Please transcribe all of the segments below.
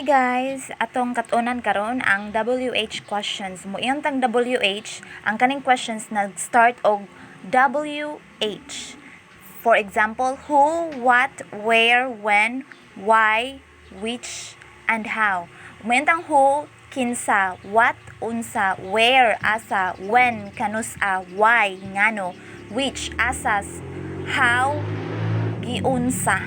Hi guys! Atong katunan karon ang WH questions. Muiyon tang WH, ang kaning questions nag-start og WH. For example, who, what, where, when, why, which, and how. Muiyon tang who, kinsa, what, unsa, where, asa, when, kanusa, why, ngano, which, asas, how, giunsa.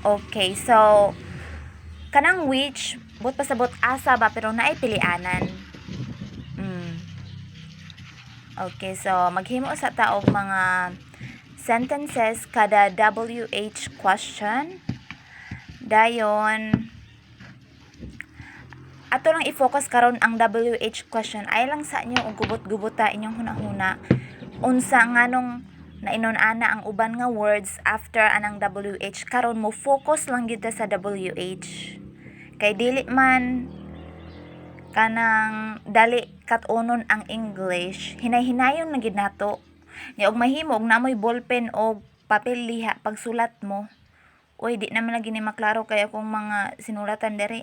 Okay, so kanang which but pasabot asa ba pero naay pilianan. Okay, so maghimo sa ta og mga sentences kada WH question. Dayon ato lang i-focus karon ang WH question ay lang sa inyo og gubot-gubuta inyong hunahuna unsa nganong nainon-ana ang uban nga words after anang WH. Karon mo focus lang gid sa WH. Kay dili man kanang dali katunon ang English, hinay-hinayon na gid nato. Nya og mahimo og namoy ballpen og papel liha pagsulat mo. Uy, di naman lagi ni maklaro kay akong mga sinulatan diri.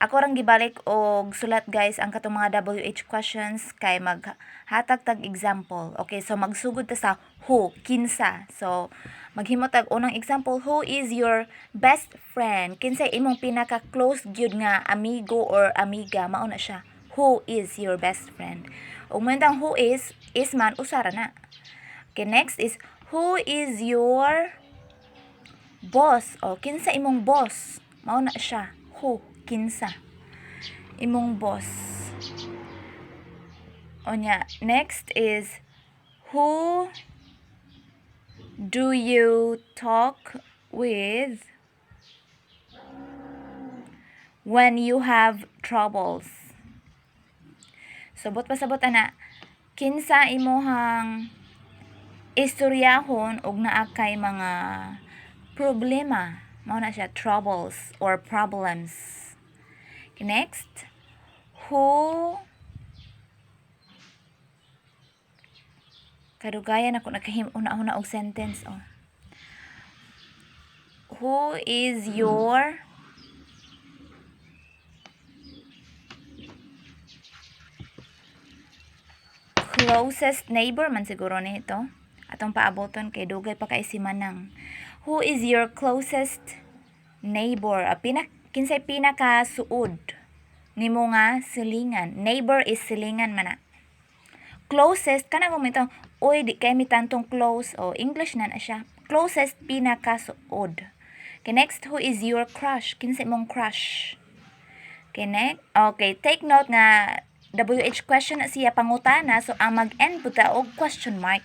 Ako rang gibalik og sulat guys ang katong mga WH questions kay maghatag tag example. Okay, so magsugod ta sa who, kinsa. So maghimo tag unang example, who is your best friend? Kinsay imong pinaka close gyud nga amigo or amiga, mao na siya. Who is your best friend? Ug man who is man usara na. Okay, next is who is your boss? O kinsa imong boss? Mao na siya. Who, kinsa imong boss. Onya, next is who do you talk with when you have troubles? So, bot pasabot ana, kinsa imuhang istoryahon og naa kay mga problema. Mao na siya, troubles or problems. Okay, next, who kadugayan ako nakahim-una-una og sentence. Who is your closest neighbor man siguro nito. Atong paaboton kay dugay pa kay si Manang. Who is your closest neighbor? Kinsay pinaka suod nimo nga silingan. Neighbor is silingan man na. Closest kana mo mitong oy di kay mitantong close o English na siya. Closest pinaka suod. Okay, next, who is your crush? Kinsay mong crush? Okay, next. Okay, take note nga WH question na siya pangutana, so ang mag-end buta og question mark.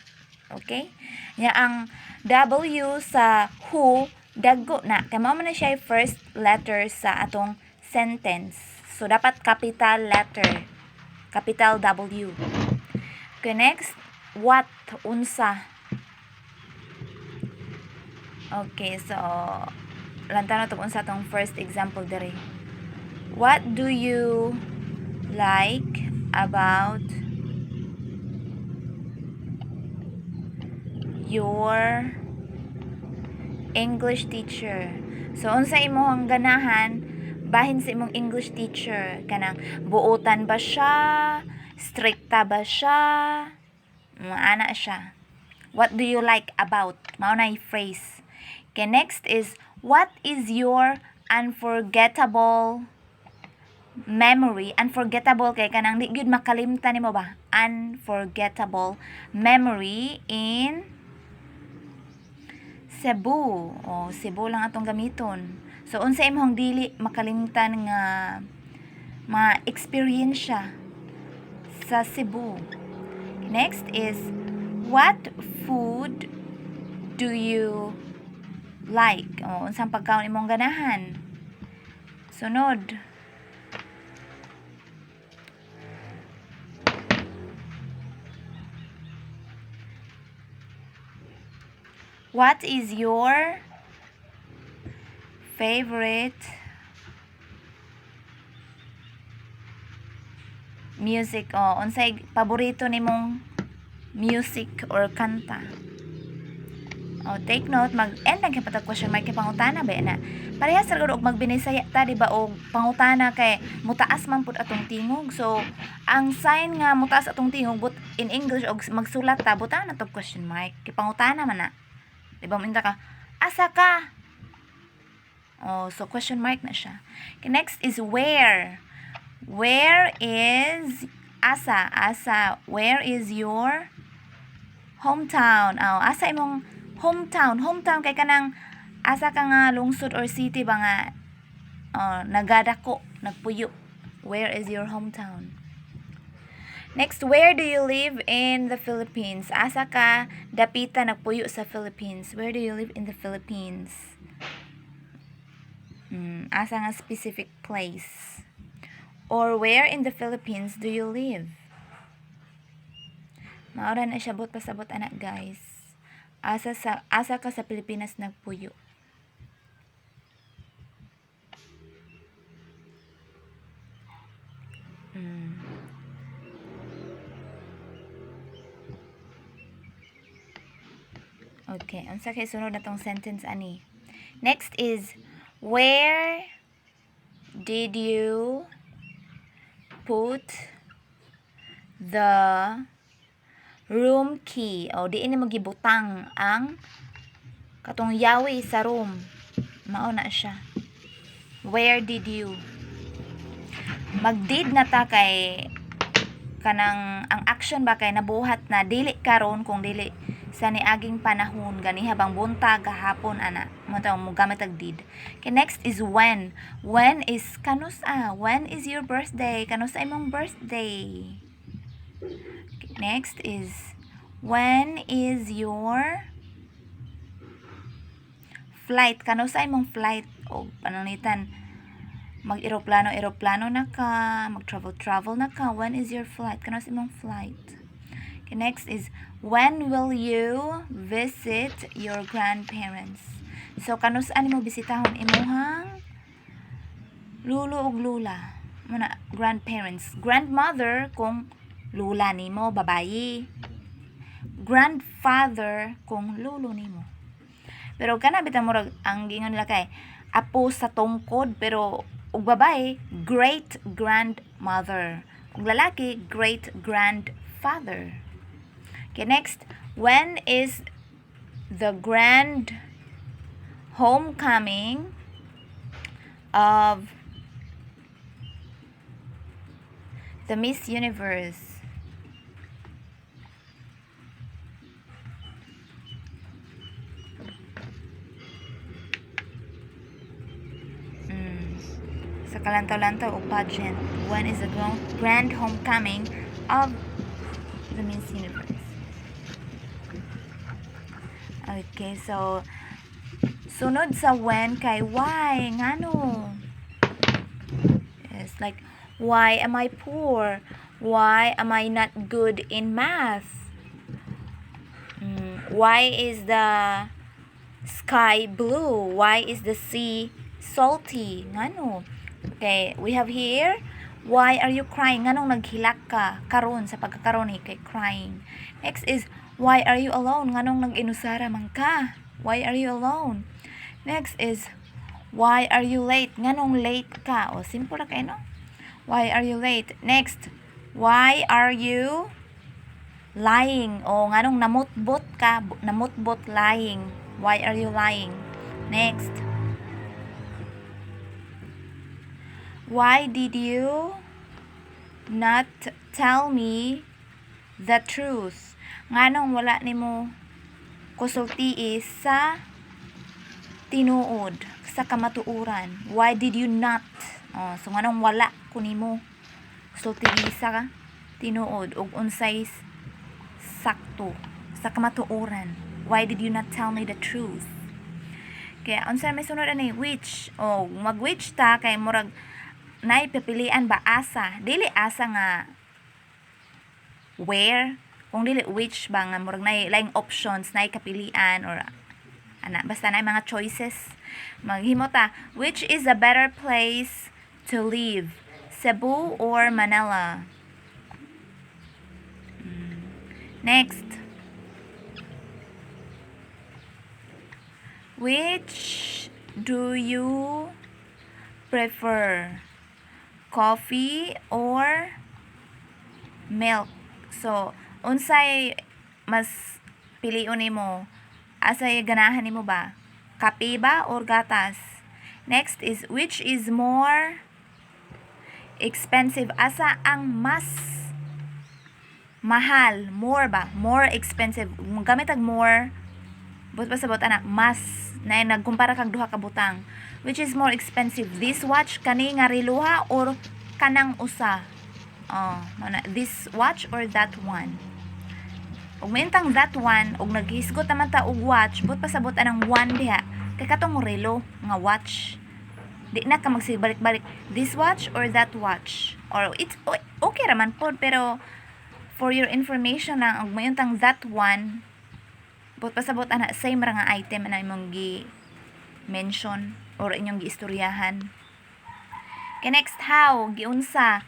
Okay? Nya ang W sa who daggo na kay mao man na siya first letter sa atong sentence. So dapat capital letter, capital W. Okay, next, what, unsa. Okay, so lantaw na to unsa tong first example diri. What do you like about your English teacher? So unsa imong ganahan bahin sa imong English teacher? Kanang buotan ba siya? Strikta ba siya? Ana siya. What do you like about? Mao na phrase. Okay, next is what is your unforgettable memory? Unforgettable kay kanang di gyud makalimtan nimo ba? Unforgettable memory in Cebu. O Cebu lang atong gamiton. So unsa imong dili makalimtan nga mga experience sa Cebu? Next is what food do you like? O unsang pagkaon imong ganahan? Sunod, what is your favorite music? O unsay paborito nimong music or kanta? O, take note, mag-end lang yung patag question mark kay pangutana ba na. Parehas ra og magbinisaya ta, di ba? O pangutana kay mutaas man pud atong tingog. So, ang sign nga mutaas atong tingog but in English og magsulat ta, butang na to question mark. Kay pangutana man na. Di ba? Minta ka, asa ka? Oh, so question mark na siya. Okay, next is where. Where is asa? Asa, where is your hometown? Oh, asa imong hometown. Hometown kay kanang asa ka nga lungsod or city ba nga nagadako, nagpuyo. Where is your hometown? Next, where do you live in the Philippines? Asa ka dapita nagpuyo sa Philippines? Where do you live in the Philippines? Asa nga specific place? Or where in the Philippines do you live? Maura na siya bot pasabot anak guys. Asa ka sa Pilipinas nagpuyo. Okay, unsa kay sunod na tong sentence ani? Next is where did you put the room key? O di ini magibutang ang katong yawi sa room. Mao na siya. Where did you? Mag-did na ta kay kanang ang action ba kay nabuhat na dili karon kung dili sa niaging panahon gani habang buntag gahapon ana mo taw mo gamit ang did. Okay, next is when. When is kanusa? When is your birthday? Kanusa imong birthday? Okay, next is when is your flight? Kanusa imong flight? O pananitan mag-eroplano na ka, mag-travel na ka. When is your flight? Kanusa imong flight? Okay, next is when will you visit your grandparents? So kanus-an mo bisitahon imuhang lulo ug lula. Muna grandparents. Grandmother kung lula nimo babayi. Grandfather kung lulo nimo. Pero kana bitang murag ang gingon nila kay apo sa tungkod pero ug babae great grandmother. Ug lalaki great grandfather. Okay, next, when is the grand homecoming of the Miss Universe? Sa kalantaw-lantaw o pageant, when is the grand homecoming of the Miss Universe? Okay, so sunod sa when kay why ngano? Yes, like why am I poor? Why am I not good in math? Why is the sky blue? Why is the sea salty? Ngano? Okay, we have here why are you crying? Nganong naghilak ka karon sa pagkakaroon ni kay crying? Next is why are you alone? Nganong nag-inusara man ka? Why are you alone? Next is why are you late? Nganong late ka? O simple ra kay no? Why are you late? Next, why are you lying? O nganong namutbot ka? Namutbot lying. Why are you lying? Next, why did you not tell me the truth? Nganong wala nimo kusultii sa tinuod, sa kamatuuran? Why did you not? So nganong wala kunimo kusultii sa tinuod ug unsay sakto sa kamatuuran? Why did you not tell me the truth? Kaya unsa may sunod ani which? O mag-which ta kay murag nay pipilian ba asa? Dili asa nga where, kung dili which ba nga murag nay laing options nay kapilian or ana basta nay mga choices. Maghimo ta which is a better place to live, Cebu or Manila? Next, Which do you prefer? Coffee or milk? So, unsay mas piliun nimo? Asay ganahan nimo ba? Kape ba or gatas? Next is, which is more expensive? Asa ang mas mahal? More ba? More expensive. Gamit ag more. But pasabot ana, mas na nagkumpara kag duha ka butang. Which is more expensive? This watch kani nga reluha or kanang usa? This watch or that one? Ug maintang that one, ug naghisgot naman ta og watch, but pasabot anang one diha. Kay katong relo nga watch. Di na ka magsibalik-balik, this watch or that watch? Or it's okay raman pod, pero for your information lang, ug maintang that one, but pasabot ana same ra nga item na imong gi mention or inyong giistoryahan. Okay, next, how? Giunsa?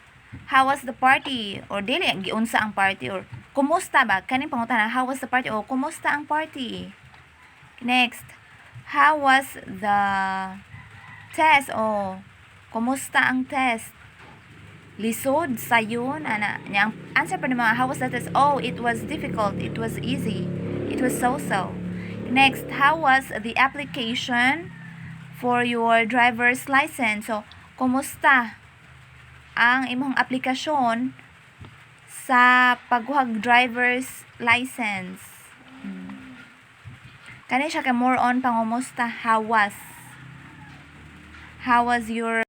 How was the party? Or dili, giunsa ang party? Or kumusta ba? Kaning pangutana, how was the party? O kumusta ang party? Next, how was the test? O kumusta ang test? Lisod, sayon, ana. Ang answer pa naman, how was the test? Oh, it was difficult. It was easy. It was so-so. Next, how was the application for your driver's license? So, kumusta ang imong aplikasyon sa pagkuhag driver's license? Kani siya kay more on pangumusta, how was your